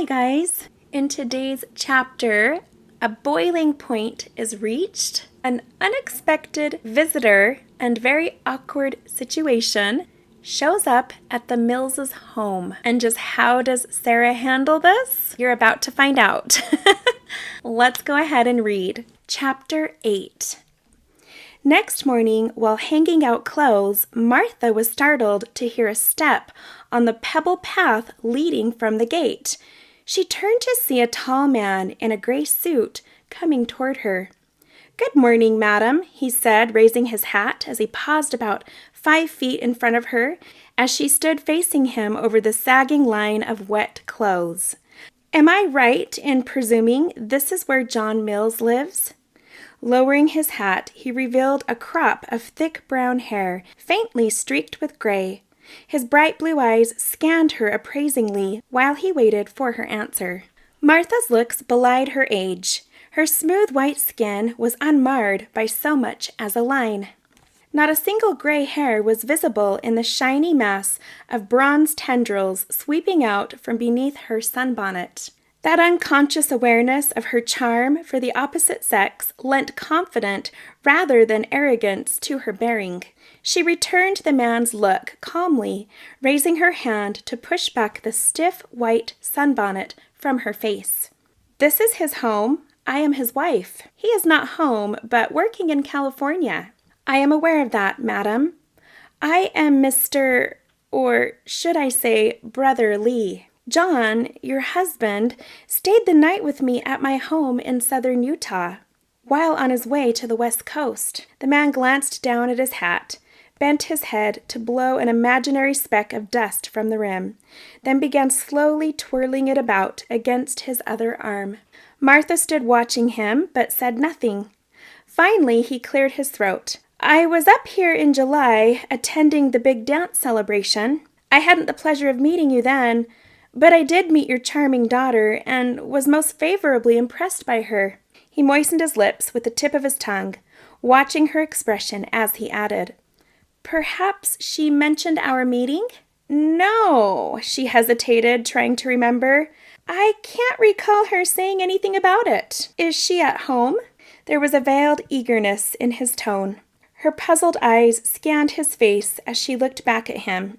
Hi guys! In today's chapter, a boiling point is reached, an unexpected visitor and very awkward situation shows up at the Millses' home. And just how does Sarah handle this? You're about to find out. Let's go ahead and read. Chapter 8. Next morning, while hanging out clothes, Martha was startled to hear a step on the pebble path leading from the gate. She turned to see a tall man in a gray suit coming toward her. "Good morning, madam," he said, raising his hat as he paused about 5 feet in front of her as she stood facing him over the sagging line of wet clothes. "Am I right in presuming this is where John Mills lives?" Lowering his hat, he revealed a crop of thick brown hair, faintly streaked with gray. His bright blue eyes scanned her appraisingly while he waited for her answer. Martha's looks belied her age. Her smooth white skin was unmarred by so much as a line. Not a single gray hair was visible in the shiny mass of bronze tendrils sweeping out from beneath her sunbonnet. That unconscious awareness of her charm for the opposite sex lent confidence rather than arrogance to her bearing. She returned the man's look calmly, raising her hand to push back the stiff white sunbonnet from her face. "This is his home. I am his wife. He is not home, but working in California." "I am aware of that, madam. I am Mr. or should I say, Brother Lee. John, your husband, stayed the night with me at my home in southern Utah, while on his way to the West Coast." The man glanced down at his hat, bent his head to blow an imaginary speck of dust from the rim, then began slowly twirling it about against his other arm. Martha stood watching him, but said nothing. Finally, he cleared his throat. "I was up here in July, attending the big dance celebration. I hadn't the pleasure of meeting you then, but I did meet your charming daughter and was most favorably impressed by her." He moistened his lips with the tip of his tongue, watching her expression as he added, "Perhaps she mentioned our meeting?" "No," she hesitated, trying to remember. "I can't recall her saying anything about it. Is she at home?" There was a veiled eagerness in his tone. Her puzzled eyes scanned his face as she looked back at him.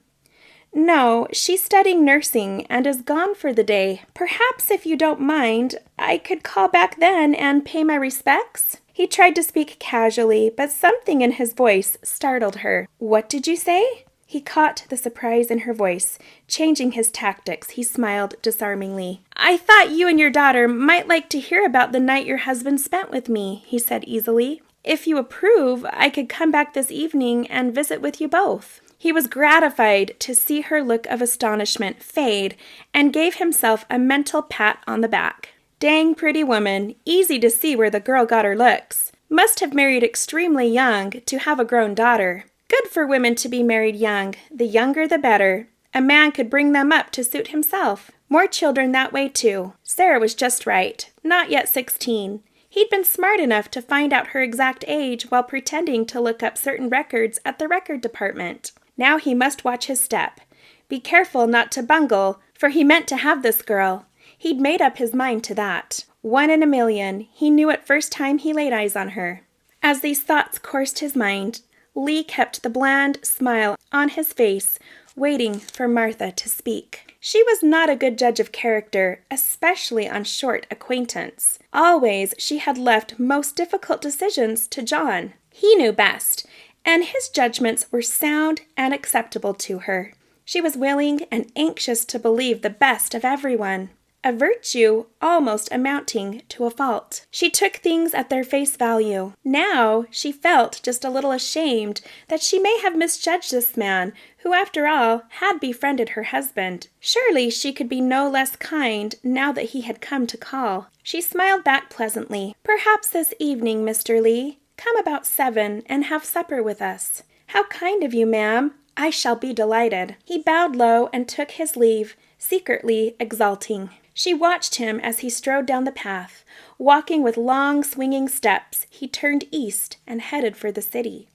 "No, she's studying nursing and is gone for the day. Perhaps if you don't mind, I could call back then and pay my respects?" He tried to speak casually, but something in his voice startled her. "What did you say?" He caught the surprise in her voice. Changing his tactics, he smiled disarmingly. "I thought you and your daughter might like to hear about the night your husband spent with me," he said easily. "If you approve, I could come back this evening and visit with you both." He was gratified to see her look of astonishment fade and gave himself a mental pat on the back. Dang pretty woman, easy to see where the girl got her looks. Must have married extremely young to have a grown daughter. Good for women to be married young, the younger the better. A man could bring them up to suit himself. More children that way too. Sarah was just right, not yet 16. He'd been smart enough to find out her exact age while pretending to look up certain records at the record department. Now he must watch his step. Be careful not to bungle, for he meant to have this girl. He'd made up his mind to that. 1 in a million. He knew it first time he laid eyes on her. As these thoughts coursed his mind, Lee kept the bland smile on his face, waiting for Martha to speak. She was not a good judge of character, especially on short acquaintance. Always she had left most difficult decisions to John. He knew best, and his judgments were sound and acceptable to her. She was willing and anxious to believe the best of everyone, a virtue almost amounting to a fault. She took things at their face value. Now she felt just a little ashamed that she may have misjudged this man, who after all had befriended her husband. Surely she could be no less kind now that he had come to call. She smiled back pleasantly. "Perhaps this evening, Mr. Lee. Come about 7 and have supper with us." "How kind of you, ma'am. I shall be delighted." He bowed low and took his leave, secretly exulting. She watched him as he strode down the path. Walking with long, swinging steps, he turned east and headed for the city.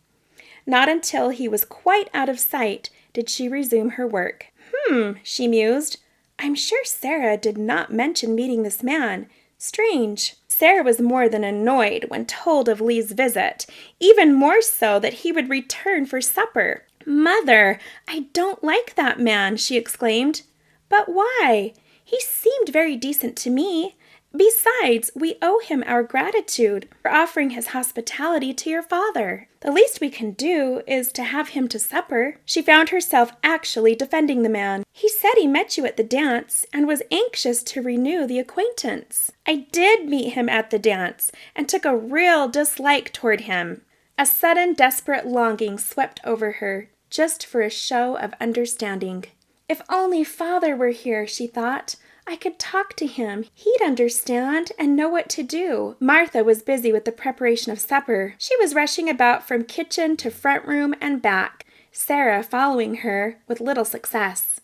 Not until he was quite out of sight did she resume her work. She mused. I'm sure Sarah did not mention meeting this man. Strange. Sarah was more than annoyed when told of Lee's visit, even more so that he would return for supper. "Mother, I don't like that man," she exclaimed. "But why? He seemed very decent to me. Besides, we owe him our gratitude for offering his hospitality to your father. The least we can do is to have him to supper." She found herself actually defending the man. "He said he met you at the dance and was anxious to renew the acquaintance." "I did meet him at the dance and took a real dislike toward him." A sudden desperate longing swept over her, just for a show of understanding. "If only father were here," she thought. "I could talk to him. He'd understand and know what to do." Martha was busy with the preparation of supper. She was rushing about from kitchen to front room and back, Sarah following her with little success.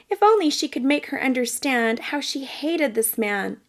If only she could make her understand how she hated this man.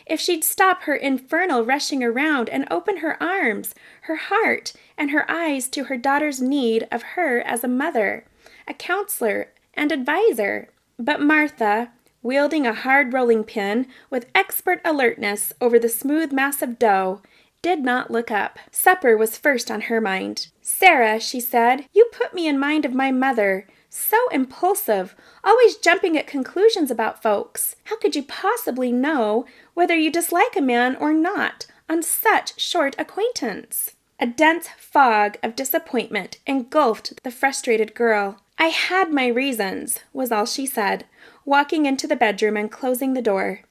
If she'd stop her infernal rushing around and open her arms, her heart, and her eyes to her daughter's need of her as a mother, a counselor, and adviser. But Martha, wielding a hard rolling pin with expert alertness over the smooth mass of dough, did not look up. Supper was first on her mind. "Sarah," she said, "you put me in mind of my mother. So impulsive, always jumping at conclusions about folks. How could you possibly know whether you dislike a man or not on such short acquaintance?" A dense fog of disappointment engulfed the frustrated girl. "I had my reasons," was all she said, walking into the bedroom and closing the door.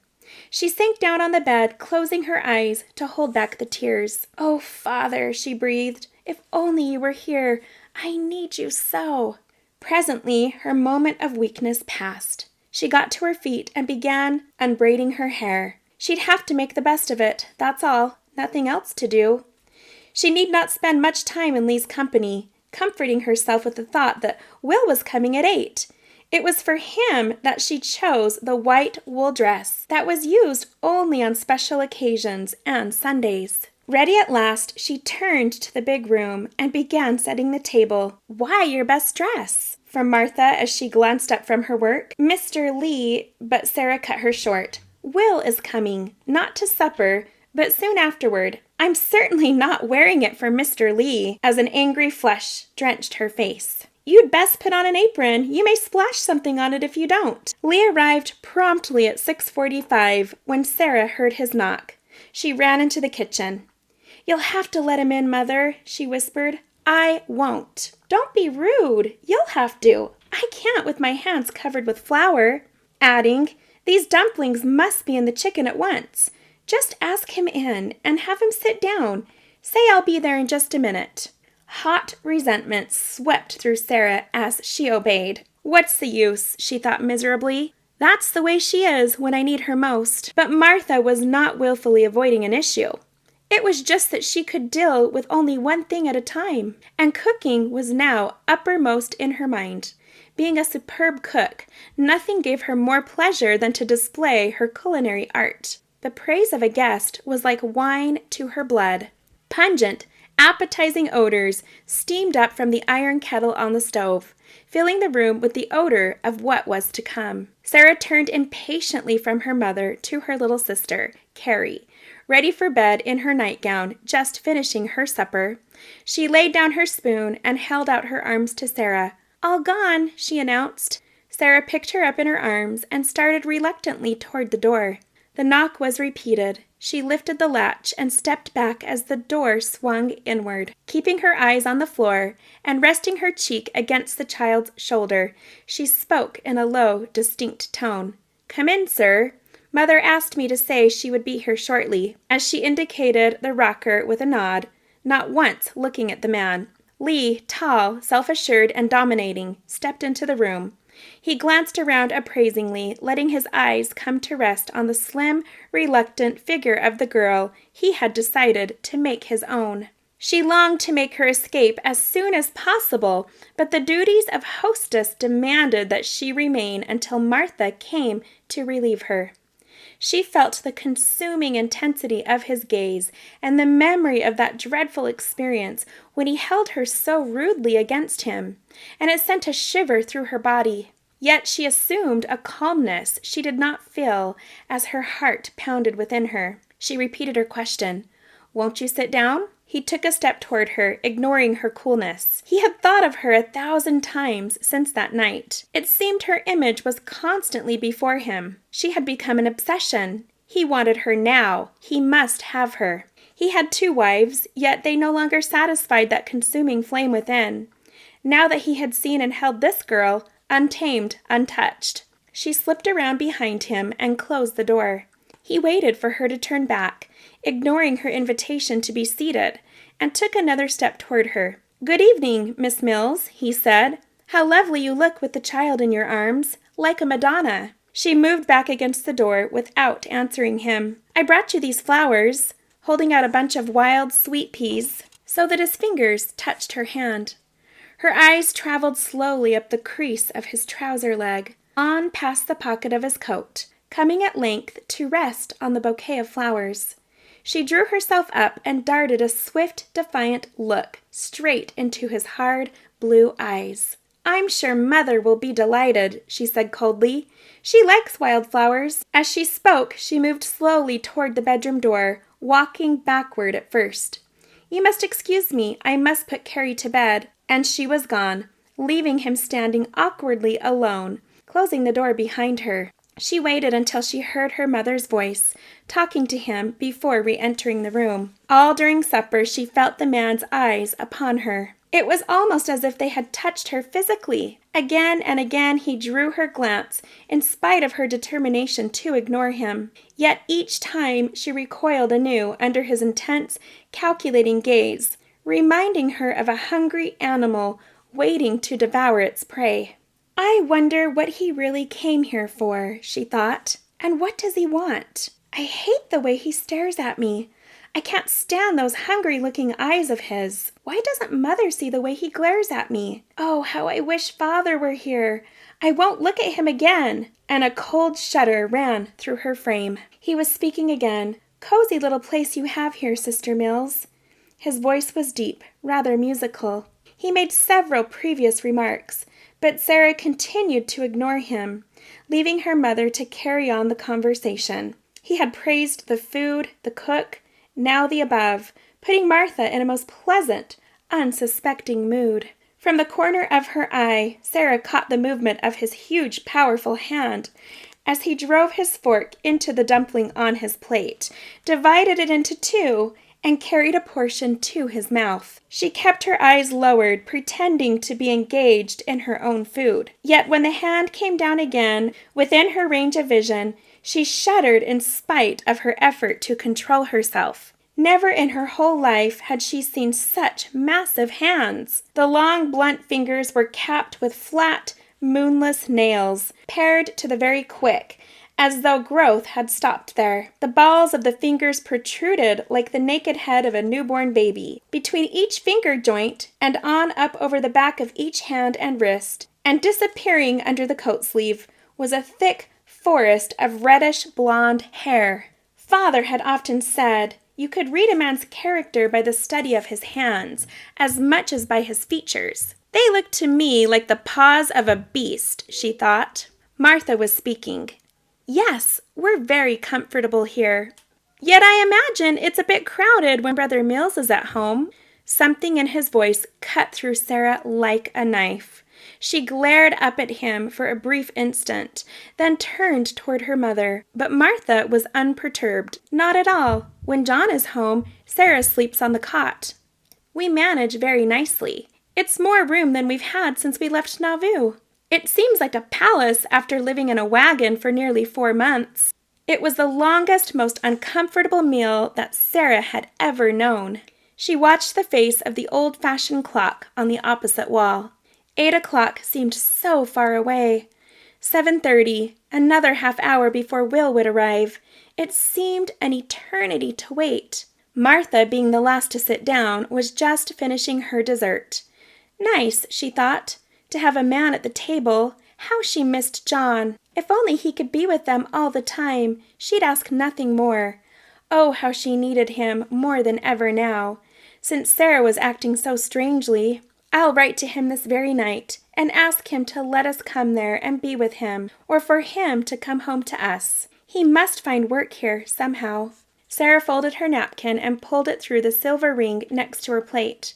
She sank down on the bed, closing her eyes to hold back the tears. "Oh, Father," she breathed, "if only you were here. I need you so." Presently, her moment of weakness passed. She got to her feet and began unbraiding her hair. She'd have to make the best of it, that's all. Nothing else to do. She need not spend much time in Lee's company, comforting herself with the thought that Will was coming at 8. It was for him that she chose the white wool dress that was used only on special occasions and Sundays. Ready at last, she turned to the big room and began setting the table. "Why your best dress?" from Martha as she glanced up from her work. "Mr. Lee," but Sarah cut her short. "Will is coming, not to supper, but soon afterward. I'm certainly not wearing it for Mr. Lee," as an angry flush drenched her face. "You'd best put on an apron. You may splash something on it if you don't." Lee arrived promptly at 6:45 when Sarah heard his knock. She ran into the kitchen. "You'll have to let him in, Mother," she whispered. "I won't." "Don't be rude. You'll have to. I can't with my hands covered with flour." Adding, "These dumplings must be in the chicken at once. Just ask him in and have him sit down. Say I'll be there in just a minute." Hot resentment swept through Sarah as she obeyed. "What's the use?" she thought miserably. "That's the way she is when I need her most." But Martha was not willfully avoiding an issue. It was just that she could deal with only one thing at a time, and cooking was now uppermost in her mind. Being a superb cook, nothing gave her more pleasure than to display her culinary art. The praise of a guest was like wine to her blood. Pungent, appetizing odors steamed up from the iron kettle on the stove, filling the room with the odor of what was to come. Sarah turned impatiently from her mother to her little sister, Carrie, ready for bed in her nightgown, just finishing her supper. She laid down her spoon and held out her arms to Sarah. "All gone," she announced. Sarah picked her up in her arms and started reluctantly toward the door. The knock was repeated. She lifted the latch and stepped back as the door swung inward. Keeping her eyes on the floor and resting her cheek against the child's shoulder, she spoke in a low, distinct tone. "Come in, sir. Mother asked me to say she would be here shortly," as she indicated the rocker with a nod, not once looking at the man. Lee, tall, self-assured, and dominating, stepped into the room. He glanced around appraisingly, letting his eyes come to rest on the slim, reluctant figure of the girl he had decided to make his own. She longed to make her escape as soon as possible, but the duties of hostess demanded that she remain until Martha came to relieve her. She felt the consuming intensity of his gaze and the memory of that dreadful experience when he held her so rudely against him, and it sent a shiver through her body. Yet she assumed a calmness she did not feel as her heart pounded within her. She repeated her question. "Won't you sit down?" He took a step toward her, ignoring her coolness. He had thought of her 1,000 times since that night. It seemed her image was constantly before him. She had become an obsession. He wanted her now. He must have her. He had 2 wives, yet they no longer satisfied that consuming flame within. Now that he had seen and held this girl, untamed, untouched. She slipped around behind him and closed the door. He waited for her to turn back, ignoring her invitation to be seated, and took another step toward her. "Good evening, Miss Mills," he said. "How lovely you look with the child in your arms, like a Madonna." She moved back against the door without answering him. "I brought you these flowers," holding out a bunch of wild sweet peas, so that his fingers touched her hand. Her eyes traveled slowly up the crease of his trouser leg, on past the pocket of his coat, coming at length to rest on the bouquet of flowers. She drew herself up and darted a swift, defiant look straight into his hard, blue eyes. "I'm sure Mother will be delighted," she said coldly. "She likes wildflowers." As she spoke, she moved slowly toward the bedroom door, walking backward at first. "You must excuse me. I must put Carrie to bed." And she was gone, leaving him standing awkwardly alone, closing the door behind her. She waited until she heard her mother's voice, talking to him before re-entering the room. All during supper she felt the man's eyes upon her. It was almost as if they had touched her physically. Again and again he drew her glance, in spite of her determination to ignore him. Yet each time she recoiled anew under his intense, calculating gaze, reminding her of a hungry animal waiting to devour its prey. "I wonder what he really came here for," she thought. "And what does he want? I hate the way he stares at me. I can't stand those hungry-looking eyes of his. Why doesn't Mother see the way he glares at me? Oh, how I wish Father were here. I won't look at him again." And a cold shudder ran through her frame. He was speaking again. "Cozy little place you have here, Sister Mills." His voice was deep, rather musical. He made several previous remarks, but Sarah continued to ignore him, leaving her mother to carry on the conversation. He had praised the food, the cook, now the above, putting Martha in a most pleasant, unsuspecting mood. From the corner of her eye, Sarah caught the movement of his huge, powerful hand as he drove his fork into the dumpling on his plate, divided it into 2, and carried a portion to his mouth. She kept her eyes lowered, pretending to be engaged in her own food. Yet when the hand came down again, within her range of vision, she shuddered in spite of her effort to control herself. Never in her whole life had she seen such massive hands. The long, blunt fingers were capped with flat, moonless nails, pared to the very quick, as though growth had stopped there. The balls of the fingers protruded like the naked head of a newborn baby. Between each finger joint, and on up over the back of each hand and wrist, and disappearing under the coat sleeve, was a thick forest of reddish blonde hair. Father had often said, you could read a man's character by the study of his hands, as much as by his features. They looked to me like the paws of a beast, she thought. Martha was speaking. "Yes, we're very comfortable here. Yet I imagine it's a bit crowded when Brother Mills is at home." Something in his voice cut through Sarah like a knife. She glared up at him for a brief instant, then turned toward her mother. But Martha was unperturbed. "Not at all. When John is home, Sarah sleeps on the cot. We manage very nicely. It's more room than we've had since we left Nauvoo. It seems like a palace after living in a wagon for nearly 4 months." It was the longest, most uncomfortable meal that Sarah had ever known. She watched the face of the old-fashioned clock on the opposite wall. 8 o'clock seemed so far away. 7:30, another half hour before Will would arrive. It seemed an eternity to wait. Martha, being the last to sit down, was just finishing her dessert. Nice, she thought, to have a man at the table. How she missed John. If only he could be with them all the time, she'd ask nothing more. Oh, how she needed him more than ever now, since Sarah was acting so strangely. I'll write to him this very night and ask him to let us come there and be with him, or for him to come home to us. He must find work here somehow." Sarah folded her napkin and pulled it through the silver ring next to her plate.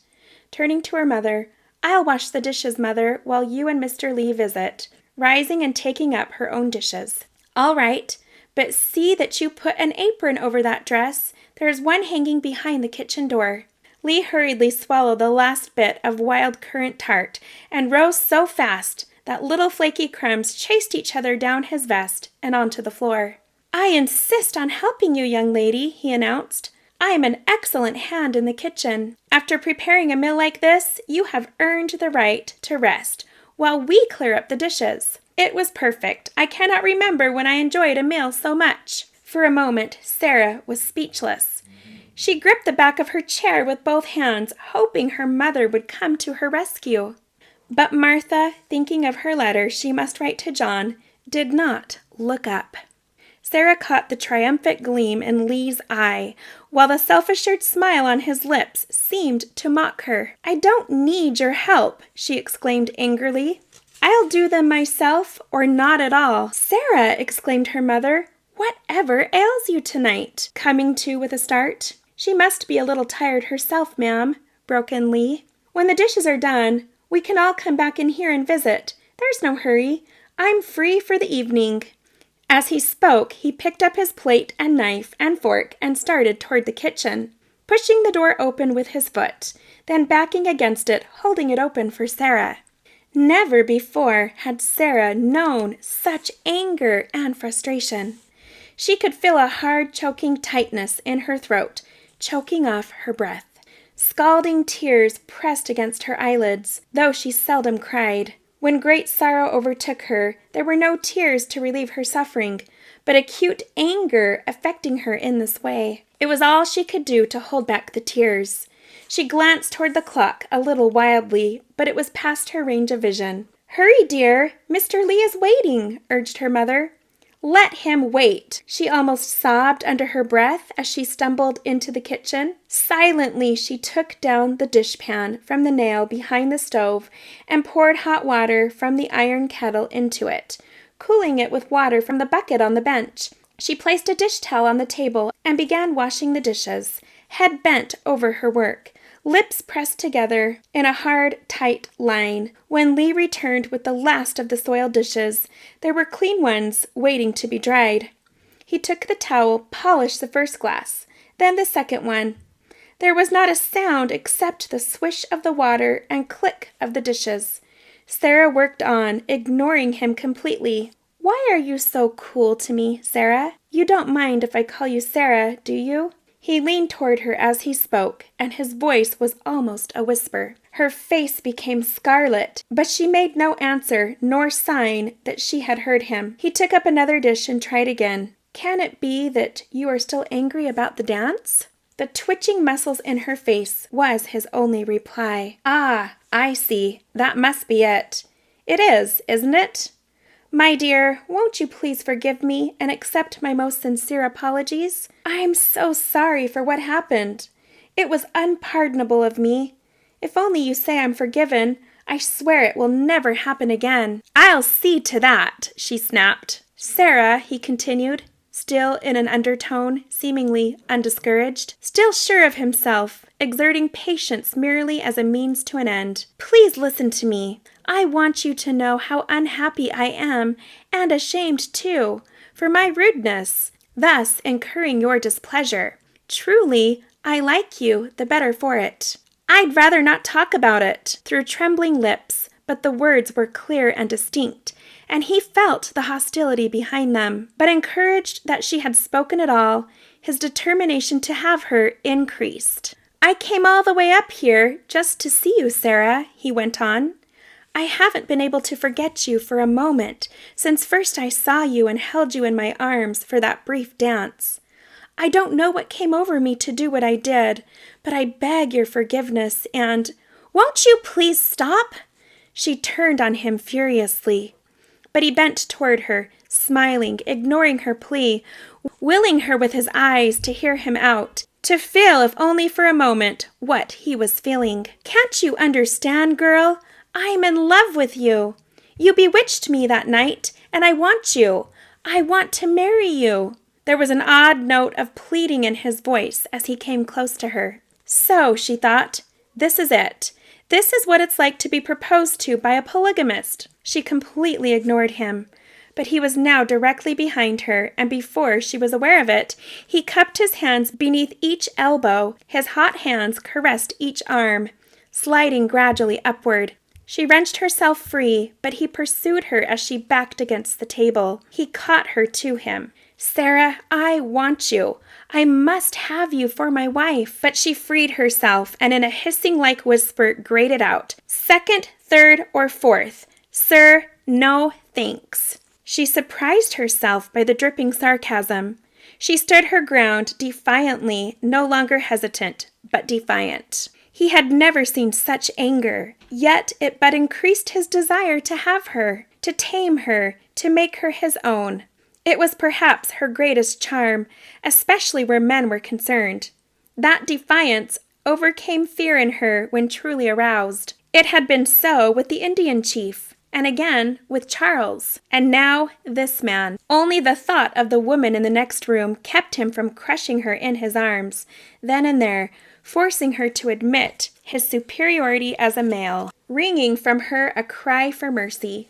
Turning to her mother, "I'll wash the dishes, Mother, while you and Mr. Lee visit," rising and taking up her own dishes. "All right, but see that you put an apron over that dress. There's one hanging behind the kitchen door." Lee hurriedly swallowed the last bit of wild currant tart and rose so fast that little flaky crumbs chased each other down his vest and onto the floor. "I insist on helping you, young lady," he announced. "I am an excellent hand in the kitchen. After preparing a meal like this, you have earned the right to rest while we clear up the dishes." It was perfect. I cannot remember when I enjoyed a meal so much. For a moment, Sarah was speechless. She gripped the back of her chair with both hands, hoping her mother would come to her rescue. But Martha, thinking of her letter she must write to John, did not look up. Sarah caught the triumphant gleam in Lee's eye, while the self-assured smile on his lips seemed to mock her. "I don't need your help," she exclaimed angrily. "I'll do them myself, or not at all." "Sarah," exclaimed her mother, "whatever ails you tonight?" coming to with a start. "She must be a little tired herself, ma'am," broke in Lee. "When the dishes are done, we can all come back in here and visit. There's no hurry. I'm free for the evening." As he spoke, he picked up his plate and knife and fork and started toward the kitchen, pushing the door open with his foot, then backing against it, holding it open for Sarah. Never before had Sarah known such anger and frustration. She could feel a hard, choking tightness in her throat, choking off her breath. Scalding tears pressed against her eyelids, though she seldom cried. When great sorrow overtook her, there were no tears to relieve her suffering, but acute anger affecting her in this way. It was all she could do to hold back the tears. She glanced toward the clock a little wildly, but it was past her range of vision. "Hurry, dear! Mr. Lee is waiting," urged her mother. "Let him wait," she almost sobbed under her breath as she stumbled into the kitchen. Silently, she took down the dishpan from the nail behind the stove and poured hot water from the iron kettle into it, cooling it with water from the bucket on the bench. She placed a dish towel on the table and began washing the dishes, head bent over her work, lips pressed together in a hard, tight line. When Lee returned with the last of the soiled dishes, there were clean ones waiting to be dried. He took the towel, polished the first glass, then the second one. There was not a sound except the swish of the water and click of the dishes. Sarah worked on, ignoring him completely. "Why are you so cool to me, Sarah? You don't mind if I call you Sarah, do you?" He leaned toward her as he spoke, and his voice was almost a whisper. Her face became scarlet, but she made no answer nor sign that she had heard him. He took up another dish and tried again. "Can it be that you are still angry about the dance?" The twitching muscles in her face was his only reply. "Ah, I see. That must be it. It is, isn't it? My dear, won't you please forgive me and accept my most sincere apologies? I'm so sorry for what happened. It was unpardonable of me. If only you say I'm forgiven, I swear it will never happen again." "I'll see to that," she snapped. "Sarah," he continued, still in an undertone, seemingly undiscouraged, still sure of himself, exerting patience merely as a means to an end. "Please listen to me. I want you to know how unhappy I am, and ashamed too, for my rudeness, thus incurring your displeasure. Truly, I like you the better for it." "I'd rather not talk about it," through trembling lips, but the words were clear and distinct, and he felt the hostility behind them. But encouraged that she had spoken at all, his determination to have her increased. "I came all the way up here just to see you, Sarah," he went on. "I haven't been able to forget you for a moment since first I saw you and held you in my arms for that brief dance. I don't know what came over me to do what I did, but I beg your forgiveness and—" "Won't you please stop?" She turned on him furiously. But he bent toward her, smiling, ignoring her plea, willing her with his eyes to hear him out, to feel, if only for a moment, what he was feeling. "Can't you understand, girl? I'm in love with you. You bewitched me that night, and I want you. I want to marry you." There was an odd note of pleading in his voice as he came close to her. So, she thought, this is it. This is what it's like to be proposed to by a polygamist. She completely ignored him. But he was now directly behind her, and before she was aware of it, he cupped his hands beneath each elbow. His hot hands caressed each arm, sliding gradually upward. She wrenched herself free, but he pursued her as she backed against the table. He caught her to him. "Sarah, I want you. I must have you for my wife." But she freed herself, and in a hissing-like whisper grated out, "Second, third, or fourth. Sir, no thanks." She surprised herself by the dripping sarcasm. She stood her ground defiantly, no longer hesitant, but defiant. He had never seen such anger, yet it but increased his desire to have her, to tame her, to make her his own. It was perhaps her greatest charm, especially where men were concerned. That defiance overcame fear in her when truly aroused. It had been so with the Indian chief, and again with Charles, and now this man. Only the thought of the woman in the next room kept him from crushing her in his arms, then and there, forcing her to admit his superiority as a male, wringing from her a cry for mercy.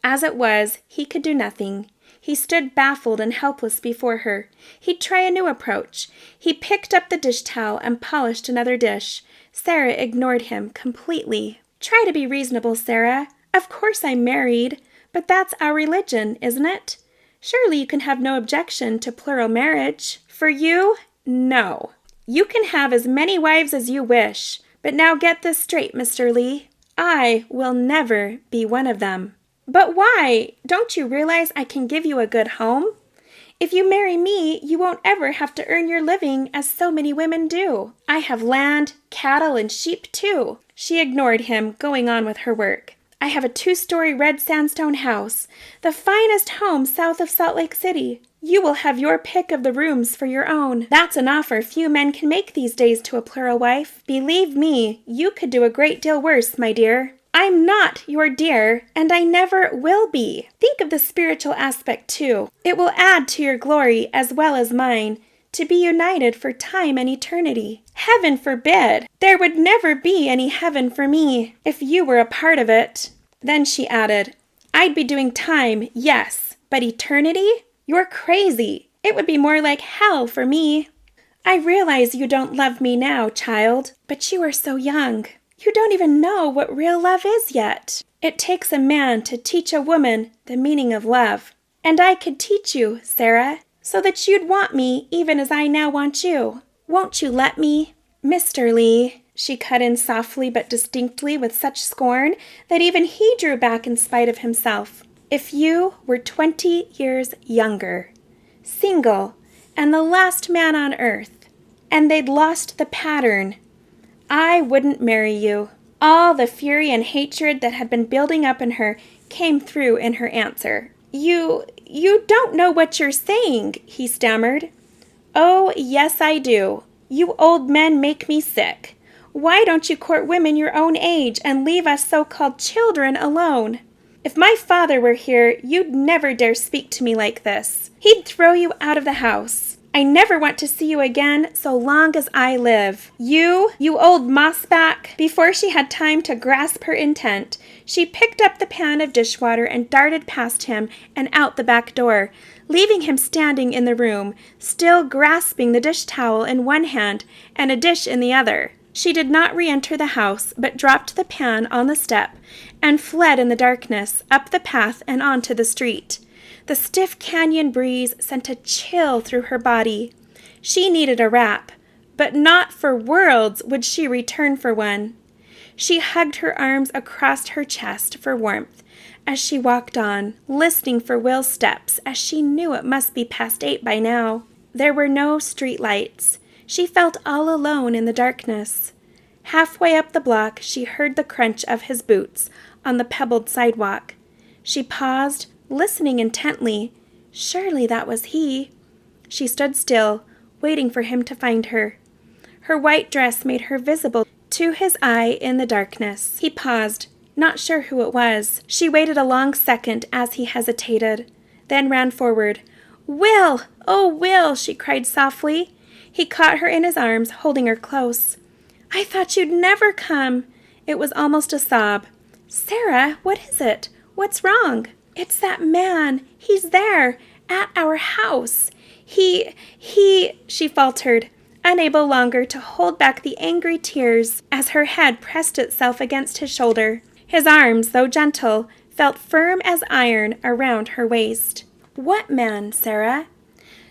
As it was, he could do nothing. He stood baffled and helpless before her. He'd try a new approach. He picked up the dish towel and polished another dish. Sarah ignored him completely. "Try to be reasonable, Sarah. Of course I'm married, but that's our religion, isn't it? Surely you can have no objection to plural marriage." "For you, no. You can have as many wives as you wish. But now get this straight, Mr. Lee. I will never be one of them." "But why? Don't you realize I can give you a good home? If you marry me, you won't ever have to earn your living as so many women do. I have land, cattle, and sheep too." She ignored him, going on with her work. "I have a 2-story red sandstone house, the finest home south of Salt Lake City. You will have your pick of the rooms for your own. That's an offer few men can make these days to a plural wife. Believe me, you could do a great deal worse, my dear." "I'm not your dear, and I never will be." "Think of the spiritual aspect, too. It will add to your glory as well as mine to be united for time and eternity. Heaven forbid! There would never be any heaven for me if you were a part of it." Then she added, "I'd be doing time, yes, but eternity? You're crazy. It would be more like hell for me." "I realize you don't love me now, child, but you are so young. You don't even know what real love is yet. It takes a man to teach a woman the meaning of love. And I could teach you, Sarah, so that you'd want me even as I now want you. Won't you let me?" "Mr. Lee," she cut in softly but distinctly with such scorn that even he drew back in spite of himself. "If you were 20 years younger, single, and the last man on earth, and they'd lost the pattern, I wouldn't marry you." All the fury and hatred that had been building up in her came through in her answer. You don't know what you're saying," he stammered. "Oh, yes, I do. You old men make me sick. Why don't you court women your own age and leave us so-called children alone? If my father were here, you'd never dare speak to me like this. He'd throw you out of the house. I never want to see you again so long as I live. You old mossback." Before she had time to grasp her intent, she picked up the pan of dishwater and darted past him and out the back door, leaving him standing in the room, still grasping the dish towel in one hand and a dish in the other. She did not re-enter the house, but dropped the pan on the step and fled in the darkness, up the path and onto the street. The stiff canyon breeze sent a chill through her body. She needed a wrap, but not for worlds would she return for one. She hugged her arms across her chest for warmth as she walked on, listening for Will's steps, as she knew it must be past 8 by now. There were no street lights. She felt all alone in the darkness. Halfway up the block, she heard the crunch of his boots on the pebbled sidewalk. She paused, listening intently. Surely that was he. She stood still, waiting for him to find her. Her white dress made her visible to his eye in the darkness. He paused, not sure who it was. She waited a long second as he hesitated, then ran forward. "Will! Oh, Will!" she cried softly. He caught her in his arms, holding her close. "I thought you'd never come." It was almost a sob. "Sarah, what is it? What's wrong?" "It's that man. He's there, at our house. He, she faltered, unable longer to hold back the angry tears as her head pressed itself against his shoulder. His arms, though gentle, felt firm as iron around her waist. "What man, Sarah?"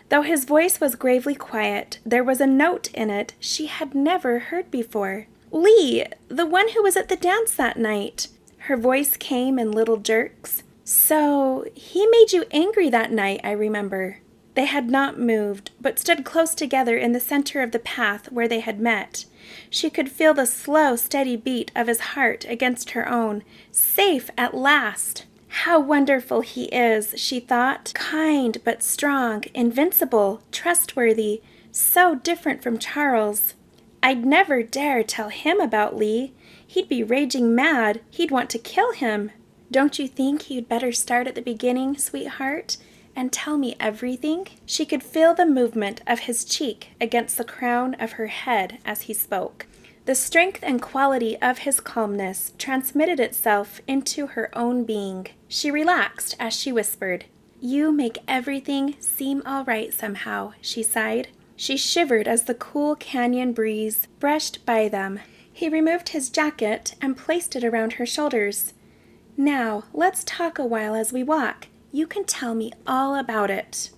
Though his voice was gravely quiet, there was a note in it she had never heard before. "Lee, the one who was at the dance that night." Her voice came in little jerks. "So, he made you angry that night, I remember." They had not moved, but stood close together in the center of the path where they had met. She could feel the slow, steady beat of his heart against her own. Safe at last! How wonderful he is, she thought. Kind but strong, invincible, trustworthy, so different from Charles. I'd never dare tell him about Lee. He'd be raging mad. He'd want to kill him. "Don't you think you'd better start at the beginning, sweetheart, and tell me everything?" She could feel the movement of his cheek against the crown of her head as he spoke. The strength and quality of his calmness transmitted itself into her own being. She relaxed as she whispered. "You make everything seem all right somehow," she sighed. She shivered as the cool canyon breeze brushed by them. He removed his jacket and placed it around her shoulders. "Now, let's talk a while as we walk. You can tell me all about it."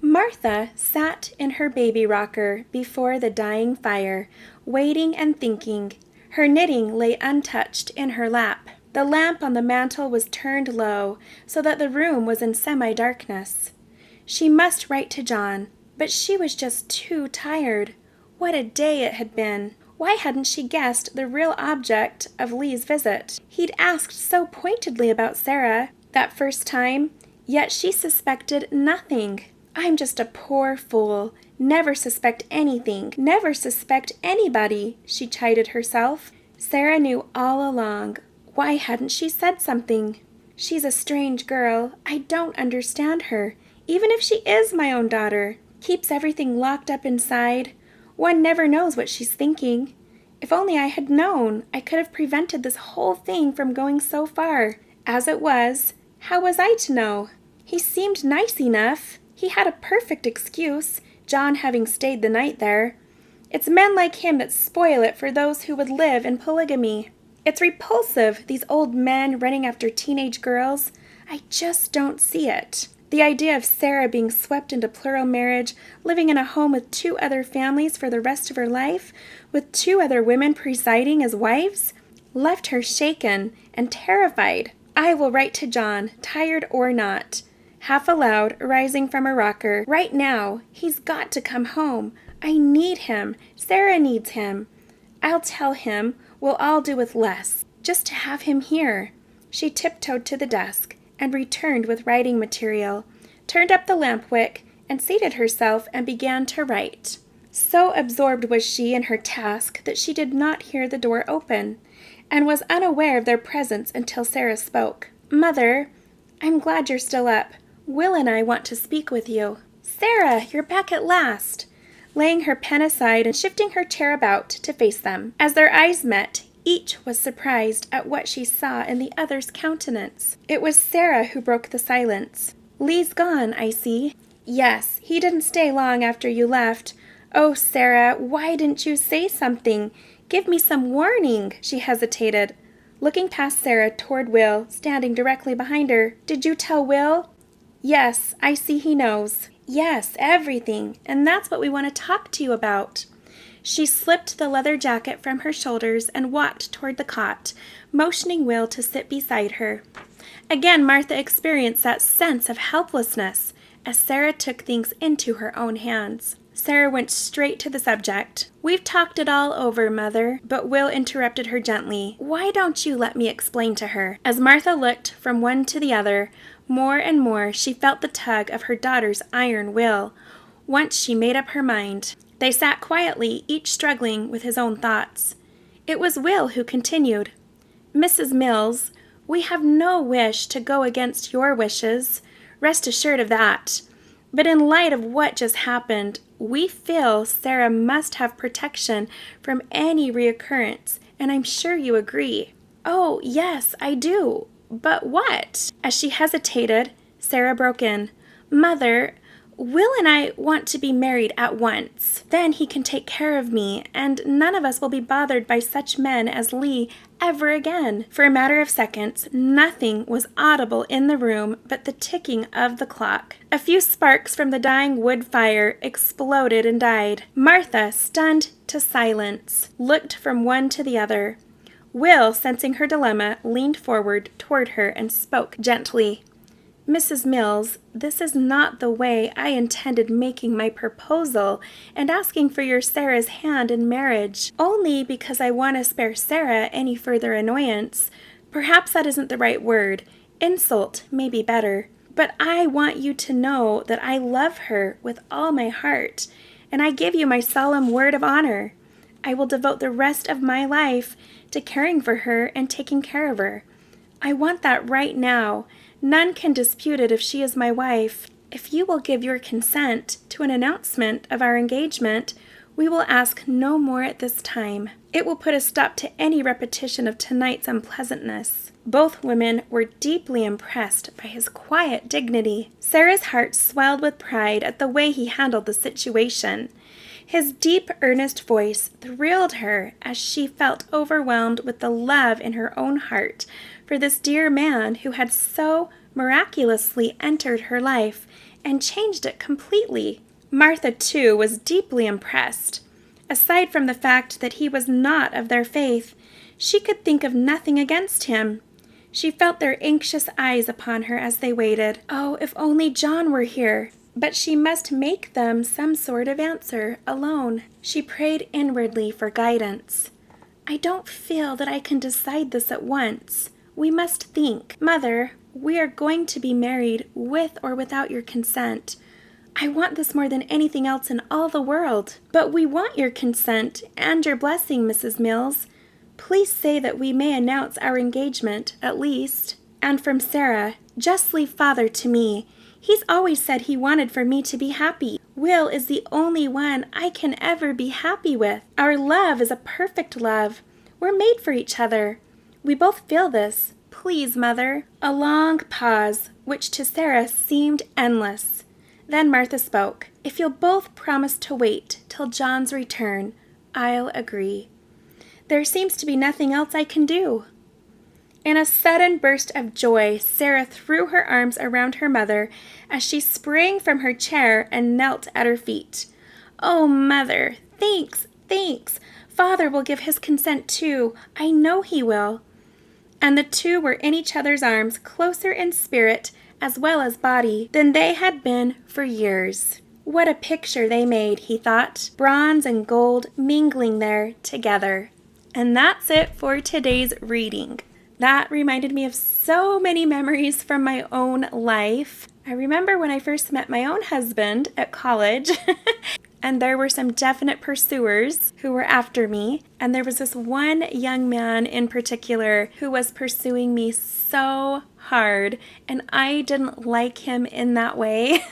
Martha sat in her baby rocker before the dying fire, waiting and thinking. Her knitting lay untouched in her lap. The lamp on the mantel was turned low, so that the room was in semi-darkness. She must write to John, but she was just too tired. What a day it had been! Why hadn't she guessed the real object of Lee's visit? He'd asked so pointedly about Sarah that first time, yet she suspected nothing. "I'm just a poor fool. Never suspect anything. Never suspect anybody," she chided herself. Sarah knew all along. Why hadn't she said something? "She's a strange girl. I don't understand her, even if she is my own daughter. Keeps everything locked up inside. One never knows what she's thinking. If only I had known, I could have prevented this whole thing from going so far. As it was, how was I to know? He seemed nice enough. He had a perfect excuse, John having stayed the night there. It's men like him that spoil it for those who would live in polygamy. It's repulsive, these old men running after teenage girls. I just don't see it. The idea of Sarah being swept into plural marriage, living in a home with 2 other families for the rest of her life, with 2 other women presiding as wives, left her shaken and terrified. "I will write to John, tired or not." Half aloud, rising from her rocker. "Right now. He's got to come home. I need him. Sarah needs him. I'll tell him we'll all do with less, just to have him here." She tiptoed to the desk and returned with writing material, turned up the lamp wick, and seated herself and began to write. So absorbed was she in her task that she did not hear the door open, and was unaware of their presence until Sarah spoke. "Mother, I'm glad you're still up. Will and I want to speak with you." "Sarah, you're back at last." Laying her pen aside and shifting her chair about to face them. As their eyes met, each was surprised at what she saw in the other's countenance. It was Sarah who broke the silence. "Lee's gone, I see." "Yes, he didn't stay long after you left. Oh, Sarah, why didn't you say something? Give me some warning." She hesitated, looking past Sarah toward Will, standing directly behind her. "Did you tell Will?" "Yes, I see he knows." "Yes, everything, and that's what we want to talk to you about." She slipped the leather jacket from her shoulders and walked toward the cot, motioning Will to sit beside her. Again Martha experienced that sense of helplessness as Sarah took things into her own hands. Sarah went straight to the subject. "We've talked it all over, Mother," but Will interrupted her gently. "Why don't you let me explain to her?" As Martha looked from one to the other, More and more she felt the tug of her daughter's iron will. Once she made up her mind. They sat quietly, each struggling with his own thoughts. It was Will who continued, "Mrs. Mills, we have no wish to go against your wishes. Rest assured of that. But in light of what just happened, we feel Sarah must have protection from any reoccurrence, and I'm sure you agree." "Oh, yes, I do. But what?" As she hesitated, Sarah broke in. "Mother, Will and I want to be married at once. Then he can take care of me, and none of us will be bothered by such men as Lee ever again." For a matter of seconds, nothing was audible in the room but the ticking of the clock. A few sparks from the dying wood fire exploded and died. Martha, stunned to silence, looked from one to the other. Will, sensing her dilemma, leaned forward toward her and spoke gently. "Mrs. Mills, this is not the way I intended making my proposal and asking for your Sarah's hand in marriage, only because I want to spare Sarah any further annoyance. Perhaps that isn't the right word. Insult may be better. But I want you to know that I love her with all my heart, and I give you my solemn word of honor. I will devote the rest of my life to caring for her and taking care of her. I want that right now. None can dispute it if she is my wife. If you will give your consent to an announcement of our engagement, we will ask no more at this time. It will put a stop to any repetition of tonight's unpleasantness." Both women were deeply impressed by his quiet dignity. Sarah's heart swelled with pride at the way he handled the situation. His deep, earnest voice thrilled her as she felt overwhelmed with the love in her own heart for this dear man who had so miraculously entered her life and changed it completely. Martha, too, was deeply impressed. Aside from the fact that he was not of their faith, she could think of nothing against him. She felt their anxious eyes upon her as they waited. Oh, if only John were here! But she must make them some sort of answer, alone. She prayed inwardly for guidance. "I don't feel that I can decide this at once. We must think. Mother, we are going to be married with or without your consent. I want this more than anything else in all the world. But we want your consent and your blessing, Mrs. Mills. Please say that we may announce our engagement, at least." And from Sarah, "Just leave Father to me. He's always said he wanted for me to be happy. Will is the only one I can ever be happy with. Our love is a perfect love. We're made for each other. We both feel this. Please, Mother." A long pause, which to Sarah seemed endless. Then Martha spoke. "If you'll both promise to wait till John's return, I'll agree. There seems to be nothing else I can do." In a sudden burst of joy, Sarah threw her arms around her mother as she sprang from her chair and knelt at her feet. "Oh, Mother, thanks, thanks. Father will give his consent too. I know he will." And the two were in each other's arms, closer in spirit as well as body than they had been for years. What a picture they made, he thought, bronze and gold mingling there together. And that's it for today's reading. That reminded me of so many memories from my own life. I remember when I first met my own husband at college, and there were some definite pursuers who were after me. And there was this one young man in particular who was pursuing me so hard, and I didn't like him in that way.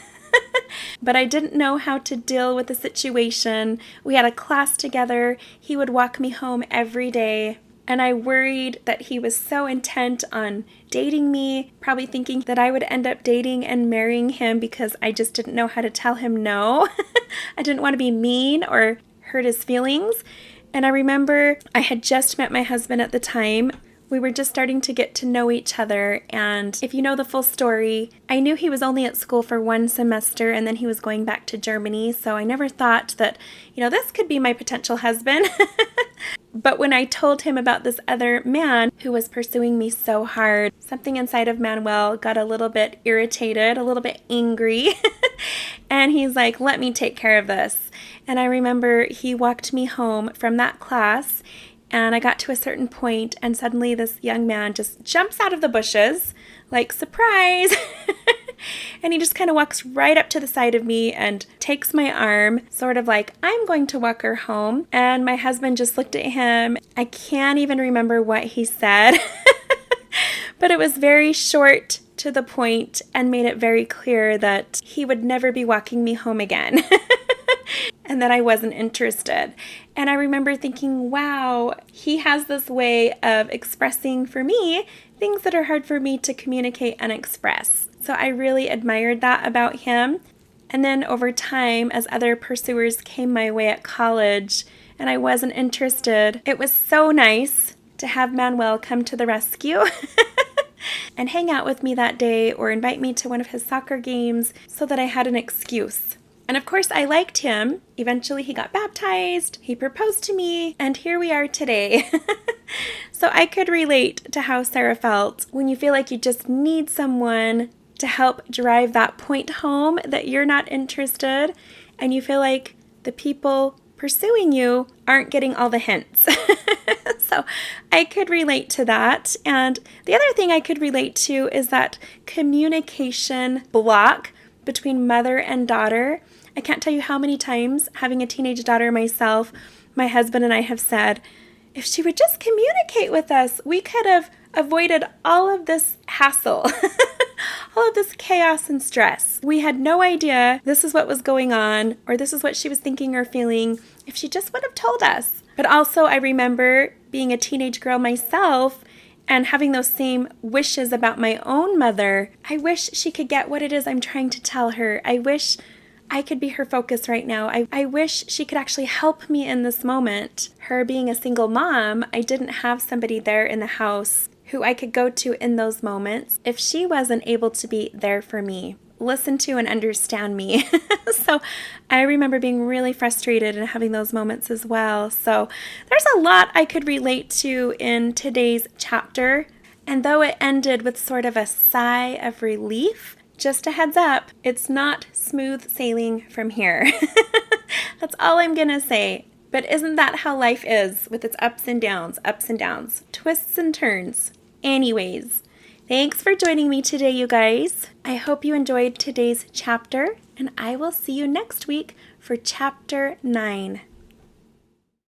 But I didn't know how to deal with the situation. We had a class together. He would walk me home every day. And I worried that he was so intent on dating me, probably thinking that I would end up dating and marrying him because I just didn't know how to tell him no. I didn't want to be mean or hurt his feelings. And I remember I had just met my husband at the time. We were just starting to get to know each other, and if you know the full story, I knew he was only at school for one semester and then he was going back to Germany, so I never thought that, this could be my potential husband. But when I told him about this other man who was pursuing me so hard, something inside of Manuel got a little bit irritated, a little bit angry, and he's like, "Let me take care of this." And I remember he walked me home from that class, And I got to a certain point, and suddenly this young man just jumps out of the bushes, like, surprise! And he just kind of walks right up to the side of me and takes my arm, sort of like, I'm going to walk her home. And my husband just looked at him. I can't even remember what he said, but it was very short to the point and made it very clear that he would never be walking me home again. And that I wasn't interested. And I remember thinking, wow, he has this way of expressing for me things that are hard for me to communicate and express. So I really admired that about him. And then over time, as other pursuers came my way at college and I wasn't interested, it was so nice to have Manuel come to the rescue and hang out with me that day or invite me to one of his soccer games so that I had an excuse. And of course, I liked him. Eventually, he got baptized, he proposed to me, and here we are today. So I could relate to how Sarah felt when you feel like you just need someone to help drive that point home that you're not interested, and you feel like the people pursuing you aren't getting all the hints. So I could relate to that. And the other thing I could relate to is that communication block between mother and daughter. I can't tell you how many times, having a teenage daughter myself, my husband and I have said, if she would just communicate with us, we could have avoided all of this hassle, all of this chaos and stress. We had no idea this is what was going on, or this is what she was thinking or feeling, if she just would have told us. But also, I remember being a teenage girl myself and having those same wishes about my own mother. I wish she could get what it is I'm trying to tell her. I wish I could be her focus right now. I wish she could actually help me in this moment. Her being a single mom, I didn't have somebody there in the house who I could go to in those moments if she wasn't able to be there for me, listen to and understand me. So I remember being really frustrated and having those moments as well. So there's a lot I could relate to in today's chapter. And though it ended with sort of a sigh of relief, just a heads up, it's not smooth sailing from here. That's all I'm gonna say. But isn't that how life is, with its ups and downs, twists and turns? Anyways, thanks for joining me today, you guys. I hope you enjoyed today's chapter, and I will see you next week for chapter 9.